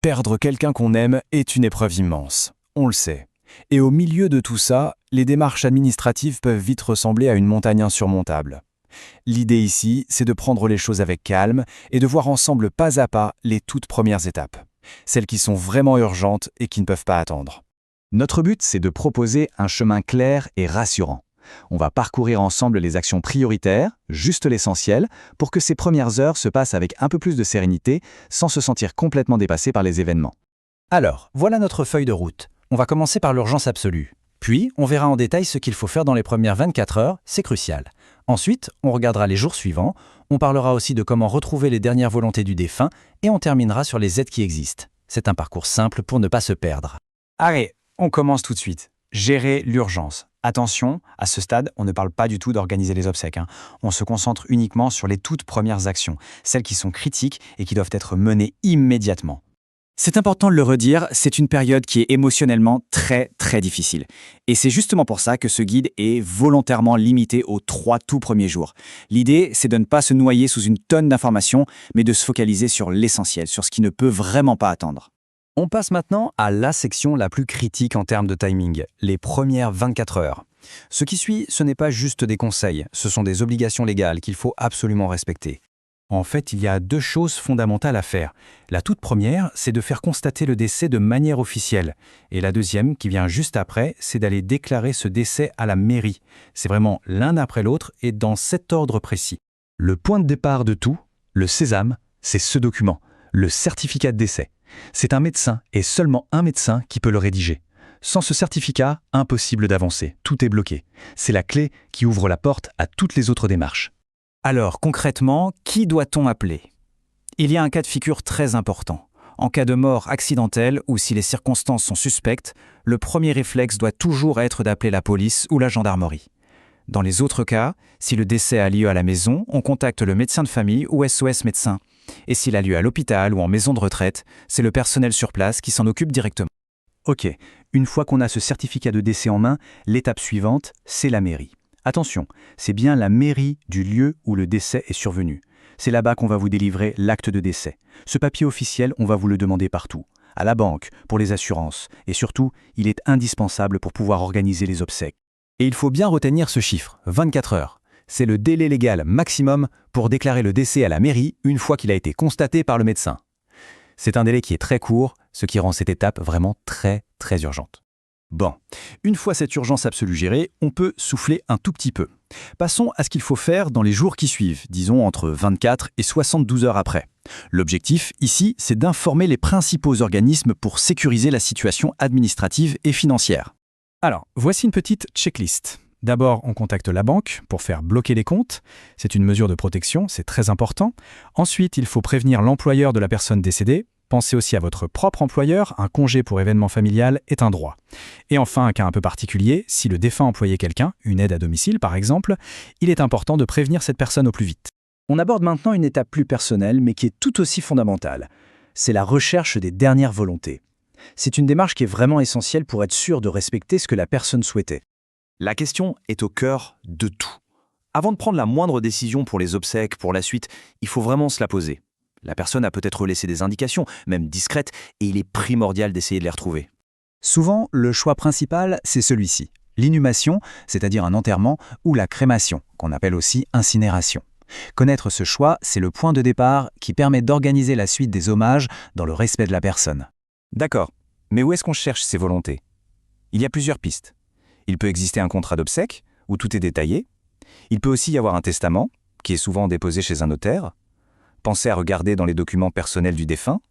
Perdre quelqu'un qu'on aime est une épreuve immense, on le sait. Et au milieu de tout ça, les démarches administratives peuvent vite ressembler à une montagne insurmontable. L'idée ici, c'est de prendre les choses avec calme et de voir ensemble pas à pas les toutes premières étapes, celles qui sont vraiment urgentes et qui ne peuvent pas attendre. Notre but, c'est de proposer un chemin clair et rassurant. On va parcourir ensemble les actions prioritaires, juste l'essentiel, pour que ces premières heures se passent avec un peu plus de sérénité, sans se sentir complètement dépassé par les événements. Alors, voilà notre feuille de route. On va commencer par l'urgence absolue. Puis, on verra en détail ce qu'il faut faire dans les premières 24 heures, c'est crucial. Ensuite, on regardera les jours suivants, on parlera aussi de comment retrouver les dernières volontés du défunt et on terminera sur les aides qui existent. C'est un parcours simple pour ne pas se perdre. Allez, on commence tout de suite. Gérer l'urgence. Attention, à ce stade, on ne parle pas du tout d'organiser les obsèques. On se concentre uniquement sur les toutes premières actions, celles qui sont critiques et qui doivent être menées immédiatement. C'est important de le redire, c'est une période qui est émotionnellement très difficile. Et c'est justement pour ça que ce guide est volontairement limité aux 3 tout premiers jours. L'idée, c'est de ne pas se noyer sous une tonne d'informations, mais de se focaliser sur l'essentiel, sur ce qui ne peut vraiment pas attendre. On passe maintenant à la section la plus critique en termes de timing, les premières 24 heures. Ce qui suit, ce n'est pas juste des conseils, ce sont des obligations légales qu'il faut absolument respecter. En fait, il y a 2 choses fondamentales à faire. La toute première, c'est de faire constater le décès de manière officielle. Et la deuxième, qui vient juste après, c'est d'aller déclarer ce décès à la mairie. C'est vraiment l'un après l'autre et dans cet ordre précis. Le point de départ de tout, le sésame, c'est ce document, le certificat de décès. C'est un médecin et seulement un médecin qui peut le rédiger. Sans ce certificat, impossible d'avancer, tout est bloqué. C'est la clé qui ouvre la porte à toutes les autres démarches. Alors, concrètement, qui doit-on appeler? Il y a un cas de figure très important. En cas de mort accidentelle ou si les circonstances sont suspectes, le premier réflexe doit toujours être d'appeler la police ou la gendarmerie. Dans les autres cas, si le décès a lieu à la maison, on contacte le médecin de famille ou SOS médecin. Et s'il a lieu à l'hôpital ou en maison de retraite, c'est le personnel sur place qui s'en occupe directement. Ok, une fois qu'on a ce certificat de décès en main, l'étape suivante, c'est la mairie. Attention, c'est bien la mairie du lieu où le décès est survenu. C'est là-bas qu'on va vous délivrer l'acte de décès. Ce papier officiel, on va vous le demander partout. À la banque, pour les assurances. Et surtout, il est indispensable pour pouvoir organiser les obsèques. Et il faut bien retenir ce chiffre, 24 heures. C'est le délai légal maximum pour déclarer le décès à la mairie une fois qu'il a été constaté par le médecin. C'est un délai qui est très court, ce qui rend cette étape vraiment très urgente. Bon, une fois cette urgence absolue gérée, on peut souffler un tout petit peu. Passons à ce qu'il faut faire dans les jours qui suivent, disons entre 24 et 72 heures après. L'objectif, ici, c'est d'informer les principaux organismes pour sécuriser la situation administrative et financière. Alors, voici une petite checklist. D'abord, on contacte la banque pour faire bloquer les comptes. C'est une mesure de protection, c'est très important. Ensuite, il faut prévenir l'employeur de la personne décédée. Pensez aussi à votre propre employeur, un congé pour événement familial est un droit. Et enfin, un cas un peu particulier, si le défunt employait quelqu'un, une aide à domicile par exemple, il est important de prévenir cette personne au plus vite. On aborde maintenant une étape plus personnelle, mais qui est tout aussi fondamentale. C'est la recherche des dernières volontés. C'est une démarche qui est vraiment essentielle pour être sûr de respecter ce que la personne souhaitait. La question est au cœur de tout. Avant de prendre la moindre décision pour les obsèques, pour la suite, il faut vraiment se la poser. La personne a peut-être laissé des indications, même discrètes, et il est primordial d'essayer de les retrouver. Souvent, le choix principal, c'est celui-ci. L'inhumation, c'est-à-dire un enterrement, ou la crémation, qu'on appelle aussi incinération. Connaître ce choix, c'est le point de départ qui permet d'organiser la suite des hommages dans le respect de la personne. D'accord, mais où est-ce qu'on cherche ces volontés? Il y a plusieurs pistes. Il peut exister un contrat d'obsèques, où tout est détaillé. Il peut aussi y avoir un testament, qui est souvent déposé chez un notaire. Pensez à regarder dans les documents personnels du défunt.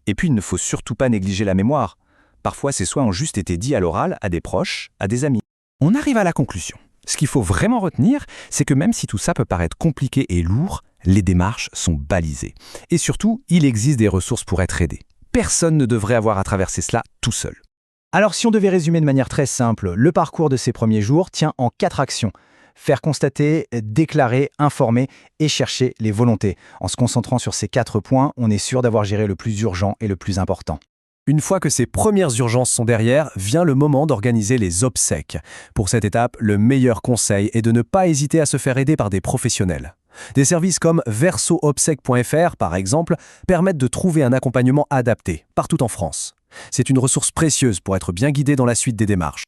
Et puis, il ne faut surtout pas négliger la mémoire. Parfois, ces soins ont juste été dits à l'oral à des proches, à des amis. On arrive à la conclusion. Ce qu'il faut vraiment retenir, c'est que même si tout ça peut paraître compliqué et lourd, les démarches sont balisées. Et surtout, il existe des ressources pour être aidé. Personne ne devrait avoir à traverser cela tout seul. Alors si on devait résumer de manière très simple, le parcours de ces premiers jours tient en 4 actions. Faire constater, déclarer, informer et chercher les volontés. En se concentrant sur ces 4 points, on est sûr d'avoir géré le plus urgent et le plus important. Une fois que ces premières urgences sont derrière, vient le moment d'organiser les obsèques. Pour cette étape, le meilleur conseil est de ne pas hésiter à se faire aider par des professionnels. Des services comme versoobsèques.fr, par exemple, permettent de trouver un accompagnement adapté, partout en France. C'est une ressource précieuse pour être bien guidé dans la suite des démarches.